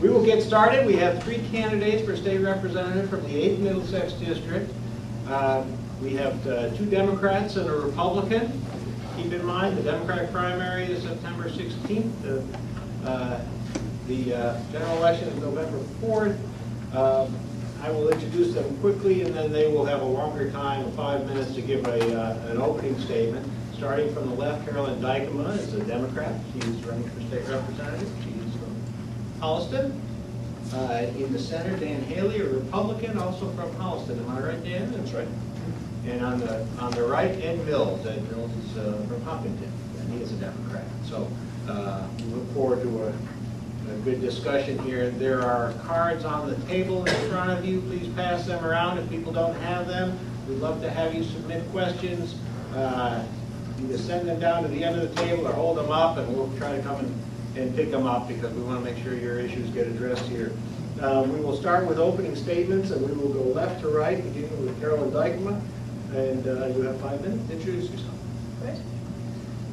We will get started. We have 3 candidates for state representative from the 8th Middlesex District. We have 2 Democrats and a Republican. Keep in mind the Democratic primary is September 16th. The general election is November 4th. I will introduce them quickly, and then they will have a longer time of 5 minutes to give an opening statement. Starting from the left, Carolyn Dykema is a Democrat. She is running for state representative. She is from Holliston. In the center, Dan Haley, a Republican, also from Holliston. Am I right, Dan? That's right. And on the right, Ed Mills. Ed Mills is from Hopkinton, and he is a Democrat. So we look forward to a good discussion here. There are cards on the table in front of you. Please pass them around if people don't have them. We'd love to have you submit questions. Either send them down to the end of the table or hold them up, and we'll try to come and pick them up because we want to make sure your issues get addressed here. We will start with opening statements, and we will go left to right, beginning with Carolyn Dykema. And you have 5 minutes to introduce yourself. Good.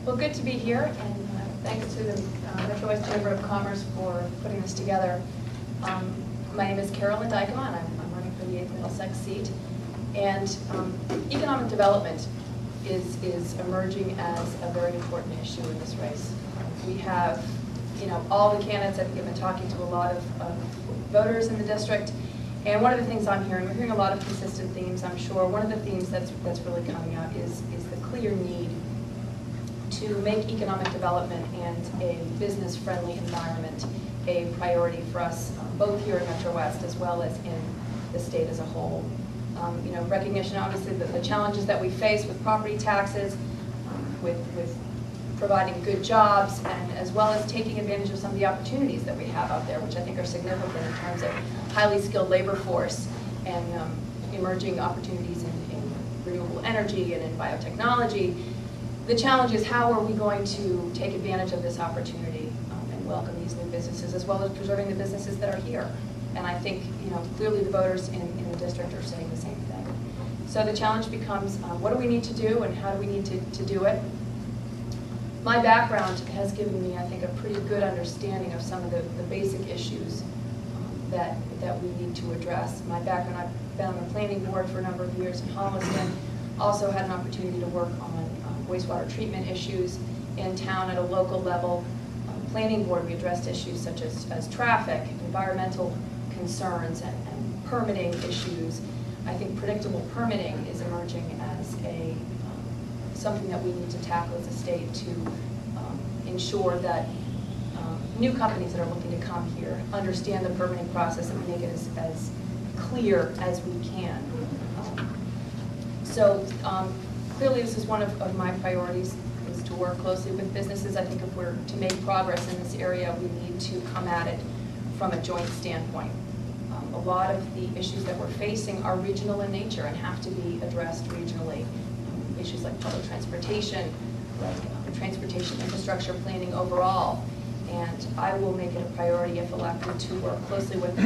Well, good to be here, and thanks to the MetroWest Chamber of Commerce for putting this together. My name is Carolyn Dykema, and I'm running for the 8th Middlesex seat. And economic development is emerging as a very important issue in this race. We have, all the candidates. I think I've been talking to a lot of voters in the district. And one of the things I'm hearing, we're hearing a lot of consistent themes, I'm sure. One of the themes that's really coming out is the clear need to make economic development and a business-friendly environment a priority for us, both here in MetroWest as well as in the state as a whole. Recognition, obviously, that the challenges that we face with property taxes, with providing good jobs, and as well as taking advantage of some of the opportunities that we have out there, which I think are significant in terms of highly skilled labor force and emerging opportunities in renewable energy and in biotechnology. The challenge is, how are we going to take advantage of this opportunity and welcome these new businesses, as well as preserving the businesses that are here? And I think, clearly the voters in the district are saying the same thing. So the challenge becomes, what do we need to do, and how do we need to do it? My background has given me, I think, a pretty good understanding of some of the basic issues that we need to address. My background, I've been on the planning board for a number of years in Holliston. Also had an opportunity to work on wastewater treatment issues in town at a local level. Planning board, we addressed issues such as traffic, environmental concerns, and permitting issues. I think predictable permitting is emerging as something that we need to tackle as a state to ensure that new companies that are looking to come here understand the permitting process and make it as clear as we can. Clearly this is one of my priorities, is to work closely with businesses. I think if we're to make progress in this area, we need to come at it from a joint standpoint. A lot of the issues that we're facing are regional in nature and have to be addressed regionally. Issues like public transportation, like transportation infrastructure planning overall. And I will make it a priority, if elected, to work closely with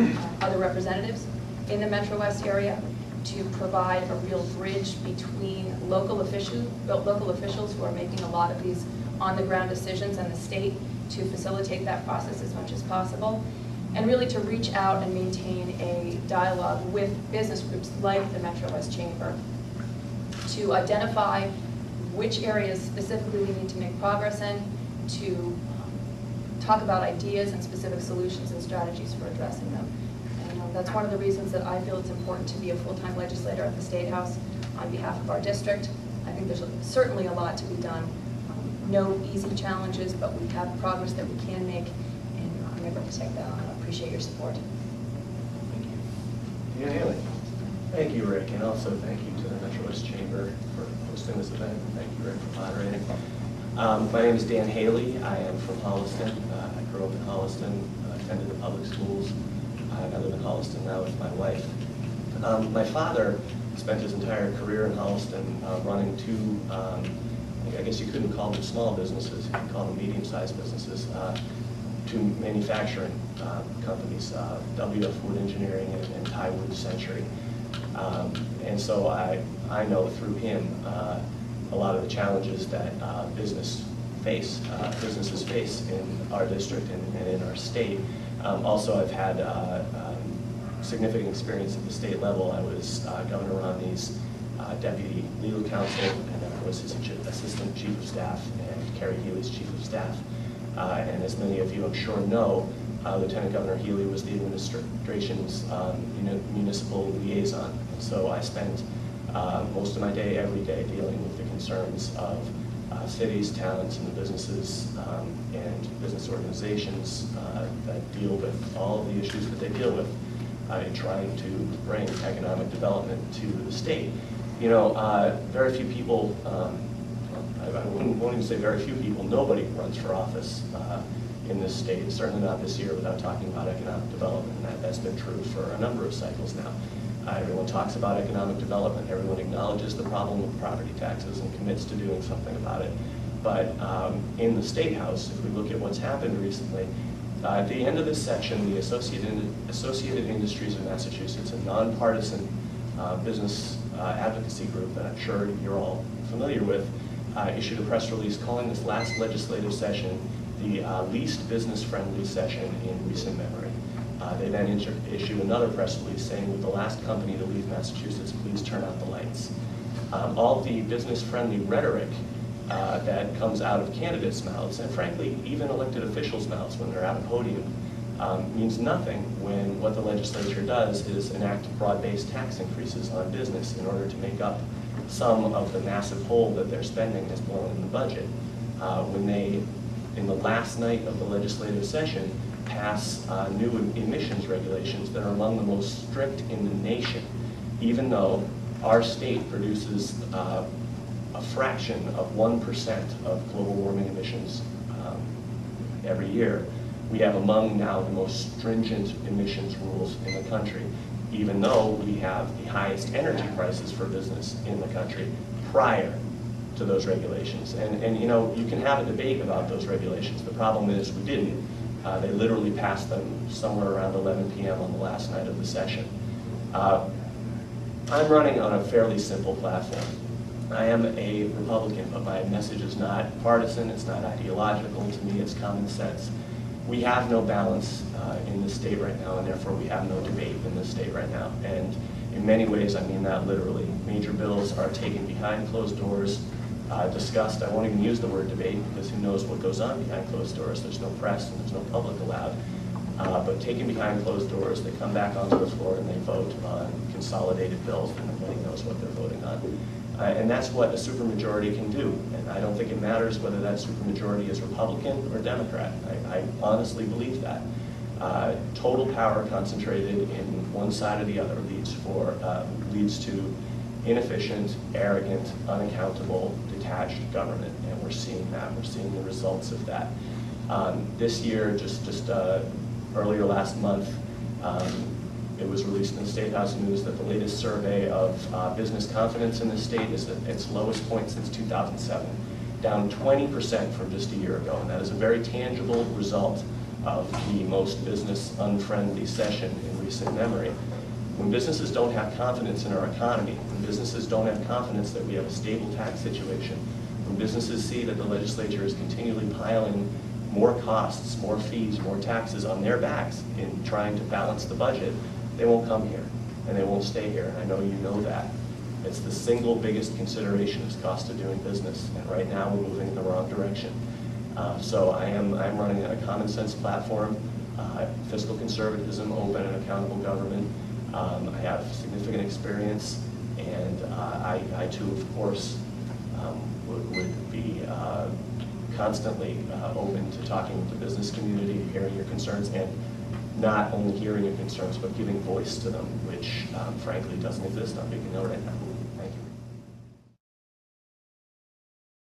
other representatives in the MetroWest area to provide a real bridge between local officials who are making a lot of these on-the-ground decisions and the state to facilitate that process as much as possible, and really to reach out and maintain a dialogue with business groups like the MetroWest Chamber to identify which areas specifically we need to make progress in, to talk about ideas and specific solutions and strategies for addressing them. And that's one of the reasons that I feel it's important to be a full-time legislator at the State House on behalf of our district. I think there's certainly a lot to be done. No easy challenges, but we have progress that we can make, and I'm able to take that on. I appreciate your support. Thank you. Dan Haley. Thank you, Rick, and also thank you to the MetroWest Chamber for hosting this event. Thank you, Rick, for moderating. My name is Dan Haley. I am from Holliston. I grew up in Holliston, attended the public schools. I live in Holliston now with my wife. My father spent his entire career in Holliston running two, I guess you couldn't call them small businesses, you could call them medium-sized businesses, two manufacturing companies, WF Wood Engineering and Thai Wood Century. And so I know through him a lot of the challenges that businesses face in our district and in our state. Also, I've had significant experience at the state level. I was Governor Romney's deputy legal counsel, and then I was his assistant chief of staff and Kerry Healy's chief of staff. And as many of you I'm sure know, Lieutenant Governor Healy was the administration's municipal liaison. And so I spent most of my day, every day, dealing with the concerns of cities, towns, and the businesses and business organizations that deal with all of the issues that they deal with in trying to bring economic development to the state. You know, very few people, I won't even say very few people, nobody runs for office in this state, certainly not this year, without talking about economic development, and that's been true for a number of cycles now. Everyone talks about economic development, everyone acknowledges the problem with property taxes and commits to doing something about it. But in the State House, if we look at what's happened recently, at the end of this section, the Associated Industries of Massachusetts, a nonpartisan business advocacy group that I'm sure you're all familiar with, issued a press release calling this last legislative session the least business-friendly session in recent memory. They then issued another press release saying, with the last company to leave Massachusetts, please turn out the lights. All the business-friendly rhetoric that comes out of candidates' mouths, and frankly, even elected officials' mouths when they're at a podium, means nothing when what the legislature does is enact broad-based tax increases on business in order to make up some of the massive hole that their spending has blown in the budget. When they, in the last night of the legislative session, pass new emissions regulations that are among the most strict in the nation, even though our state produces a fraction of 1% of global warming emissions every year. We have among now the most stringent emissions rules in the country, even though we have the highest energy prices for business in the country prior to those regulations. And you know, you can have a debate about those regulations. The problem is we didn't. They literally passed them somewhere around 11 p.m. on the last night of the session. I'm running on a fairly simple platform. I am a Republican, but my message is not partisan, it's not ideological. To me, it's common sense. We have no balance in this state right now, and therefore we have no debate in this state right now. And in many ways, I mean that literally. Major bills are taken behind closed doors, discussed. I won't even use the word debate because who knows what goes on behind closed doors. There's no press and there's no public allowed. But taken behind closed doors, they come back onto the floor and they vote on consolidated bills, and nobody knows what they're voting on. And that's what a supermajority can do. And I don't think it matters whether that supermajority is Republican or Democrat. I honestly believe that. Total power concentrated in one side or the other leads to inefficient, arrogant, unaccountable, detached government. And we're seeing that. We're seeing the results of that. This year, just earlier last month, it was released in the State House News that the latest survey of business confidence in the state is at its lowest point since 2007, down 20% from just a year ago. And that is a very tangible result of the most business-unfriendly session in recent memory. When businesses don't have confidence in our economy, when businesses don't have confidence that we have a stable tax situation, when businesses see that the legislature is continually piling more costs, more fees, more taxes on their backs in trying to balance the budget, they won't come here, and they won't stay here, and I know you know that. It's the single biggest consideration is cost of doing business, and right now we're moving in the wrong direction. So I'm running a common sense platform, fiscal conservatism, open and accountable government. I have significant experience, and I too, of course, would be constantly open to talking with the business community, hearing your concerns, and not only hearing your concerns, but giving voice to them, which frankly doesn't exist on Beacon Hill right now.